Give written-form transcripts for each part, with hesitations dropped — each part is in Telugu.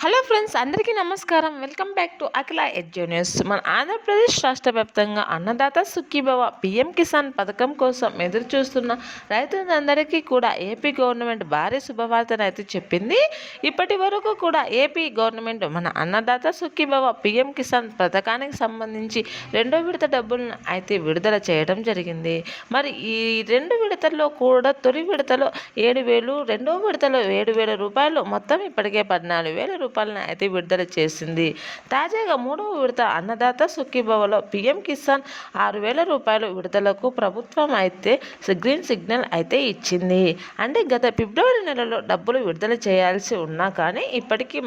హలో ఫ్రెండ్స్, అందరికీ నమస్కారం. Welcome back to Akhila edu news. మన ఆంధ్రప్రదేశ్ రాష్ట్ర వ్యాప్తంగా అన్నదాత సుఖీభవ పీఎం కిసాన్ పథకం కోసం ఎదురు చూస్తున్న రైతులందరికీ కూడా ఏపీ గవర్నమెంట్ భారీ శుభవార్తను అయితే చెప్పింది. ఇప్పటి వరకు కూడా ఏపీ గవర్నమెంట్ మన అన్నదాత సుఖీభవ పీఎం కిసాన్ పథకానికి సంబంధించి రెండో విడత డబ్బులను అయితే విడుదల చేయడం జరిగింది. మరి ఈ రెండు విడతల్లో కూడా తొలి విడతలో 7,000, రెండో విడతలో 7,000 రూపాయలు, మొత్తం ఇప్పటికే 14,000 రూపాయలను అయితే విడుదల చేసింది. తాజాగా మూడవ విడత అన్నదాత సుఖీభవలో పీఎం కిసాన్ 6,000 రూపాయలు విడుదలకు ప్రభుత్వం అయితే గ్రీన్ సిగ్నల్ అయితే ఇచ్చింది. అంటే గత ఫిబ్రవరి నెలలో డబ్బులు విడుదల చేయాల్సి ఉన్నా కానీ ఇప్పటికీ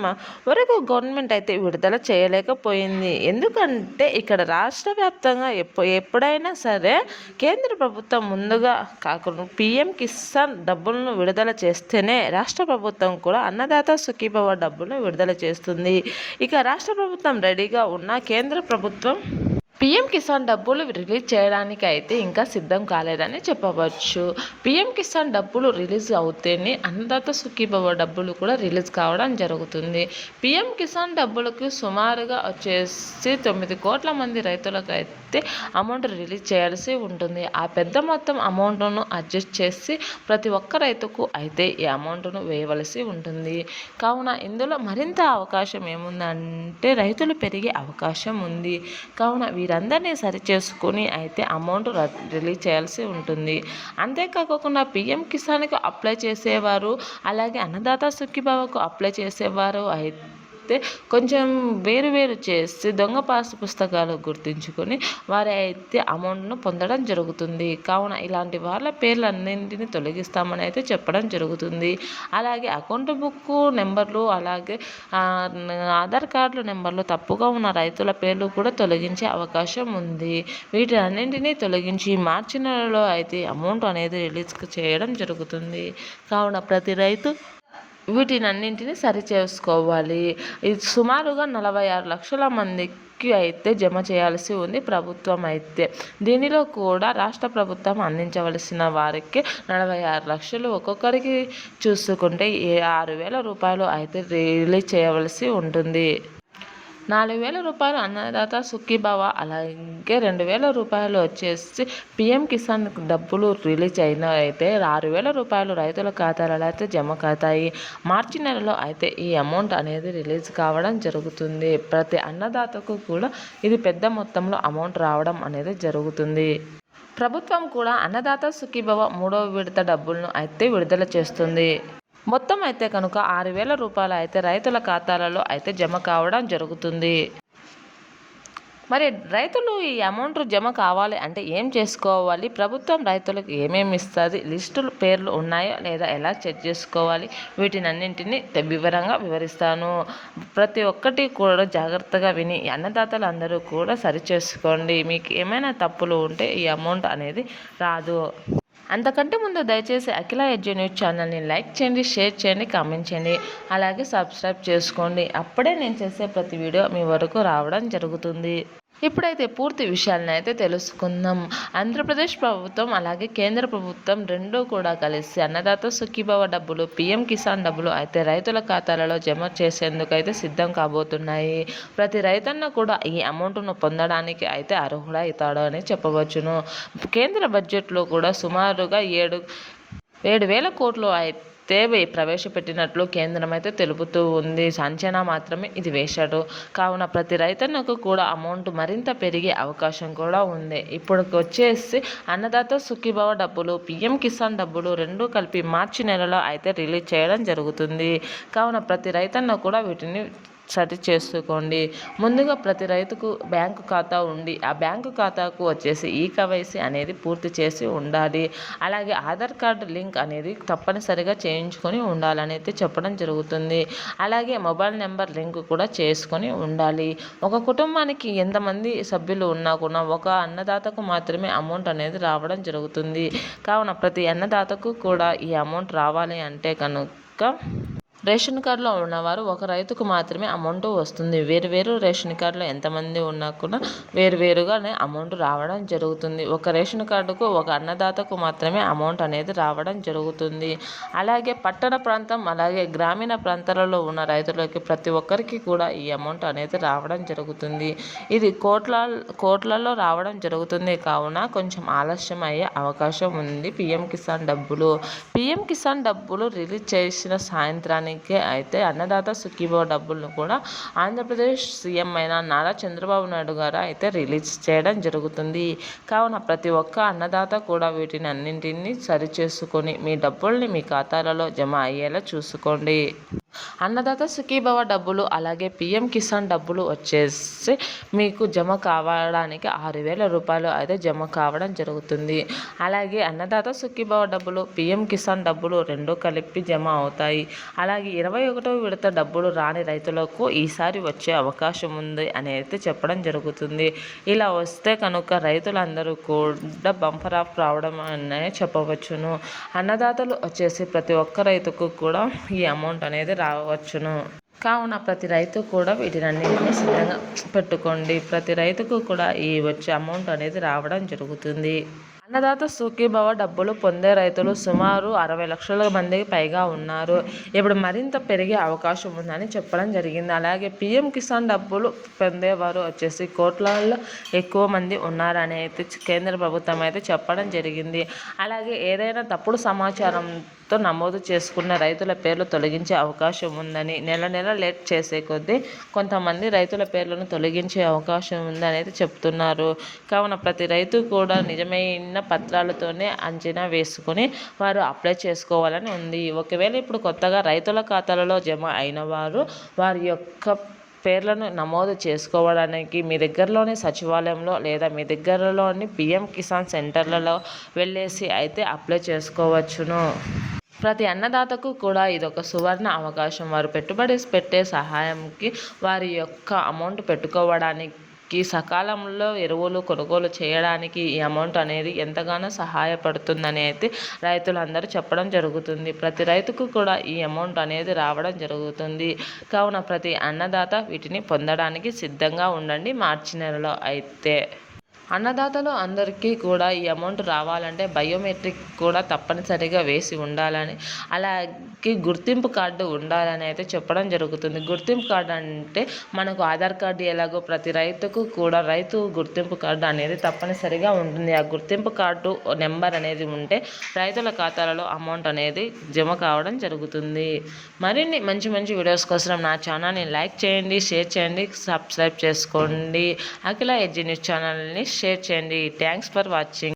వరకు గవర్నమెంట్ అయితే విడుదల చేయలేకపోయింది. ఎందుకంటే ఇక్కడ రాష్ట్ర వ్యాప్తంగా ఎప్పుడైనా సరే కేంద్ర ప్రభుత్వం ముందుగా కాకుండా పీఎం కిసాన్ డబ్బులను విడుదల చేస్తేనే రాష్ట్ర ప్రభుత్వం కూడా అన్నదాత సుఖీభవ డబ్బులను విడుదల చేస్తుంది. ఇక రాష్ట్ర ప్రభుత్వం రెడీగా ఉన్న కేంద్ర ప్రభుత్వం పీఎం కిసాన్ డబ్బులు రిలీజ్ చేయడానికి అయితే ఇంకా సిద్ధం కాలేదని చెప్పవచ్చు. పీఎం కిసాన్ డబ్బులు రిలీజ్ అవుతేనే అన్నదాత సుఖీభవ డబ్బులు కూడా రిలీజ్ కావడం జరుగుతుంది. పీఎం కిసాన్ డబ్బులకు సుమారుగా వచ్చేసి 9 కోట్ల మంది రైతులకు అయితే అమౌంట్ రిలీజ్ చేయాల్సి ఉంటుంది. ఆ పెద్ద మొత్తం అమౌంట్ను అడ్జస్ట్ చేసి ప్రతి ఒక్క రైతుకు అయితే ఈ అమౌంట్ను వేయవలసి ఉంటుంది. కావున ఇందులో మరింత అవకాశం ఏముందంటే రైతులు పెరిగే అవకాశం ఉంది. కావున వీరందరినీ సరిచేసుకొని అయితే అమౌంట్ రిలీజ్ చేయాల్సి ఉంటుంది. అంతేకాకుండా పీఎం కిసాన్కి అప్లై చేసేవారు, అలాగే అన్నదాత సుఖీభవకు అప్లై చేసేవారు అయితే కొంచెం వేరు చేసి దొంగ పాస్ పుస్తకాలు గుర్తించుకొని వారి అయితే అమౌంట్ను పొందడం జరుగుతుంది. కావున ఇలాంటి వాళ్ళ పేర్లన్నింటినీ తొలగిస్తామని అయితే చెప్పడం జరుగుతుంది. అలాగే అకౌంట్ బుక్ నెంబర్లు, అలాగే ఆధార్ కార్డుల నెంబర్లు తప్పుగా ఉన్న రైతుల పేర్లు కూడా తొలగించే అవకాశం ఉంది. వీటన్నింటినీ తొలగించి మార్చి నెలలో అయితే అమౌంట్ అనేది రిలీజ్ చేయడం జరుగుతుంది. కావున ప్రతి రైతు వీటినన్నింటినీ సరిచేసుకోవాలి. ఇది సుమారుగా 46 లక్షల మందికి అయితే జమ చేయాల్సి ఉంది ప్రభుత్వం అయితే. దీనిలో కూడా రాష్ట్ర ప్రభుత్వం అందించవలసిన వారికి 46 లక్షలు, ఒక్కొక్కరికి చూసుకుంటే 6,000 రూపాయలు అయితే రిలీజ్ చేయవలసి ఉంటుంది. 4,000 రూపాయలు అన్నదాత సుఖీభవ, అలాగే 2,000 రూపాయలు వచ్చేసి పీఎం కిసాన్ డబ్బులు రిలీజ్ అయిన అయితే 6,000 రూపాయలు రైతుల ఖాతాలలో అయితే జమ కాతాయి. మార్చి నెలలో అయితే ఈ అమౌంట్ అనేది రిలీజ్ కావడం జరుగుతుంది. ప్రతి అన్నదాతకు కూడా ఇది పెద్ద మొత్తంలో అమౌంట్ రావడం అనేది జరుగుతుంది. ప్రభుత్వం కూడా అన్నదాత సుఖీభవ మూడవ విడత డబ్బులను అయితే విడుదల చేస్తుంది. మొత్తం అయితే కనుక 6,000 రూపాయలు అయితే రైతుల ఖాతాలలో అయితే జమ కావడం జరుగుతుంది. మరి రైతులు ఈ అమౌంట్ జమ కావాలి అంటే ఏం చేసుకోవాలి, ప్రభుత్వం రైతులకు ఏమేమి ఇస్తుంది, లిస్టులు పేర్లు ఉన్నాయో లేదా ఎలా చెక్ చేసుకోవాలి, వీటినన్నింటినీ వివరంగా వివరిస్తాను. ప్రతి ఒక్కటి కూడా జాగ్రత్తగా విని అన్నదాతలు అందరూ కూడా సరిచేసుకోండి. మీకు ఏమైనా తప్పులు ఉంటే ఈ అమౌంట్ అనేది రాదు. అంతకంటే ముందు దయచేసి అఖిల ఎడ్యు న్యూస్ ఛానల్ని లైక్ చేయండి, షేర్ చేయండి, కామెంట్ చేయండి, అలాగే సబ్స్క్రైబ్ చేసుకోండి. అప్పుడే నేను చేసే ప్రతి వీడియో మీ వరకు రావడం జరుగుతుంది. ఇప్పుడైతే పూర్తి విషయాలను అయితే తెలుసుకుందాం. ఆంధ్రప్రదేశ్ ప్రభుత్వం అలాగే కేంద్ర ప్రభుత్వం రెండూ కూడా కలిసి అన్నదాత సుఖీభవ డబ్బులు, పీఎం కిసాన్ డబ్బులు అయితే రైతుల ఖాతాలలో జమ చేసేందుకు అయితే సిద్ధం కాబోతున్నాయి. ప్రతి రైతన్న కూడా ఈ అమౌంట్ను పొందడానికి అయితే అర్హుడవుతాడు అని చెప్పవచ్చును. కేంద్ర బడ్జెట్లో కూడా సుమారుగా 7,000 కోట్లు అయితే ప్రవేశపెట్టినట్లు కేంద్రం అయితే తెలుపుతూ ఉంది. అంచనా మాత్రమే ఇది వేశాడు. కావున ప్రతి రైతన్నకు కూడా అమౌంట్ మరింత పెరిగే అవకాశం కూడా ఉంది. ఇప్పుడు వచ్చేసి అన్నదాత సుఖీభవ డబ్బులు, పీఎం కిసాన్ డబ్బులు రెండూ కలిపి మార్చి నెలలో అయితే రిలీజ్ చేయడం జరుగుతుంది. కావున ప్రతి రైతన్న కూడా వీటిని సరి చేసుకోండి. ముందుగా ప్రతి రైతుకు బ్యాంకు ఖాతా ఉండి ఆ బ్యాంకు ఖాతాకు వచ్చేసి ఈకేవైసీ అనేది పూర్తి చేసి ఉండాలి. అలాగే ఆధార్ కార్డు లింక్ అనేది తప్పనిసరిగా చేయించుకొని ఉండాలని అయితే చెప్పడం జరుగుతుంది. అలాగే మొబైల్ నెంబర్ లింక్ కూడా చేసుకొని ఉండాలి. ఒక కుటుంబానికి ఎంతమంది సభ్యులు ఉన్నా కూడా ఒక అన్నదాతకు మాత్రమే అమౌంట్ అనేది రావడం జరుగుతుంది. కావున ప్రతి అన్నదాతకు కూడా ఈ అమౌంట్ రావాలి అంటే కనుక రేషన్ కార్డులో ఉన్నవారు ఒక రైతుకు మాత్రమే అమౌంట్ వస్తుంది. వేరు రేషన్ కార్డులో ఎంతమంది ఉన్నా కూడా వేరుగానే అమౌంట్ రావడం జరుగుతుంది. ఒక రేషన్ కార్డుకు ఒక అన్నదాతకు మాత్రమే అమౌంట్ అనేది రావడం జరుగుతుంది. అలాగే పట్టణ ప్రాంతం అలాగే గ్రామీణ ప్రాంతాలలో ఉన్న రైతులకి ప్రతి ఒక్కరికి కూడా ఈ అమౌంట్ అనేది రావడం జరుగుతుంది. ఇది కోట్లలో రావడం జరుగుతుంది కావున కొంచెం ఆలస్యం అయ్యే అవకాశం ఉంది. పీఎం కిసాన్ డబ్బులు రిలీజ్ చేసిన సాయంత్రానికి అయితే అన్నదాత సుఖీభవ డబ్బులను కూడా ఆంధ్రప్రదేశ్ సీఎం అయిన నారా చంద్రబాబు నాయుడు గారు అయితే రిలీజ్ చేయడం జరుగుతుంది. కావున ప్రతి ఒక్క అన్నదాత కూడా వీటిని అన్నింటినీ సరిచేసుకొని మీ డబ్బుల్ని మీ ఖాతాలలో జమ అయ్యేలా చూసుకోండి. అన్నదాత సుఖీభవ డబ్బులు అలాగే పీఎం కిసాన్ డబ్బులు వచ్చేసి మీకు జమ కావడానికి 6,000 రూపాయలు అయితే జమ కావడం జరుగుతుంది. అలాగే అన్నదాత సుఖీభవ డబ్బులు పీఎం కిసాన్ డబ్బులు రెండు కలిపి జమ అవుతాయి. అలాగే 21వ విడత డబ్బులు రాని రైతులకు ఈసారి వచ్చే అవకాశం ఉంది అని అయితే చెప్పడం జరుగుతుంది. ఇలా వస్తే కనుక రైతులందరూ కూడా బంపర్ ఆఫ్ రావడం అనే చెప్పవచ్చును. అన్నదాతలు వచ్చేసి ప్రతి ఒక్క రైతుకు కూడా ఈ అమౌంట్ అనేది రావచ్చును. కావున ప్రతి రైతు కూడా వీటినన్నింటినీ సిద్ధంగా పెట్టుకోండి. ప్రతి రైతుకు కూడా ఈ వచ్చే అమౌంట్ అనేది రావడం జరుగుతుంది. అన్నదాత సుఖీభవ డబ్బులు పొందే రైతులు సుమారు 60 లక్షల మందికి పైగా ఉన్నారు. ఇప్పుడు మరింత పెరిగే అవకాశం ఉందని చెప్పడం జరిగింది. అలాగే పీఎం కిసాన్ డబ్బులు పొందేవారు వచ్చేసి కోట్లలో ఎక్కువ మంది ఉన్నారని అయితే కేంద్ర ప్రభుత్వం అయితే చెప్పడం జరిగింది. అలాగే ఏదైనా తప్పుడు సమాచారంతో నమోదు చేసుకున్న రైతుల పేర్లు తొలగించే అవకాశం ఉందని, నెల లేట్ చేసే కొద్దీ కొంతమంది రైతుల పేర్లను తొలగించే అవకాశం ఉందని అయితే చెప్తున్నారు. కావున ప్రతి రైతు కూడా నిజమైన పత్రాలతోనే అంచనా వేసుకొని వారు అప్లై చేసుకోవాలని ఉంది. ఒకవేళ ఇప్పుడు కొత్తగా రైతుల ఖాతాలలో జమ అయిన వారి యొక్క పేర్లను నమోదు చేసుకోవడానికి మీ దగ్గరలోని సచివాలయంలో లేదా మీ దగ్గరలోని పీఎం కిసాన్ సెంటర్లలో వెళ్ళేసి అయితే అప్లై చేసుకోవచ్చును. ప్రతి అన్నదాతకు కూడా ఇదొక సువర్ణ అవకాశం. వారు పెట్టుబడి పెట్టే సహాయంకి వారి యొక్క అమౌంట్ పెట్టుకోవడానికి సకాలంలో ఎరువులు కొనుగోలు చేయడానికి ఈ అమౌంట్ అనేది ఎంతగానో సహాయపడుతుందని అయితే రైతులందరూ చెప్పడం జరుగుతుంది. ప్రతి రైతుకు కూడా ఈ అమౌంట్ అనేది రావడం జరుగుతుంది. కావున ప్రతి అన్నదాత వీటిని పొందడానికి సిద్ధంగా ఉండండి. మార్చి నెలలో అయితే అన్నదాతలు అందరికీ కూడా ఈ అమౌంట్ రావాలంటే బయోమెట్రిక్ కూడా తప్పనిసరిగా వేసి ఉండాలని, అలాగే గుర్తింపు కార్డు ఉండాలని అయితే చెప్పడం జరుగుతుంది. గుర్తింపు కార్డు అంటే మనకు ఆధార్ కార్డు ఎలాగో ప్రతి రైతుకు కూడా రైతు గుర్తింపు కార్డు అనేది తప్పనిసరిగా ఉంటుంది. ఆ గుర్తింపు కార్డు నెంబర్ అనేది ఉంటే రైతుల ఖాతాలలో అమౌంట్ అనేది జమ కావడం జరుగుతుంది. మరిన్ని మంచి వీడియోస్ కోసం నా ఛానల్ని లైక్ చేయండి, షేర్ చేయండి, సబ్స్క్రైబ్ చేసుకోండి. అఖిల ఎడ్జి న్యూస్ ఛానల్ని షేర్ చేయండి. Thanks for watching.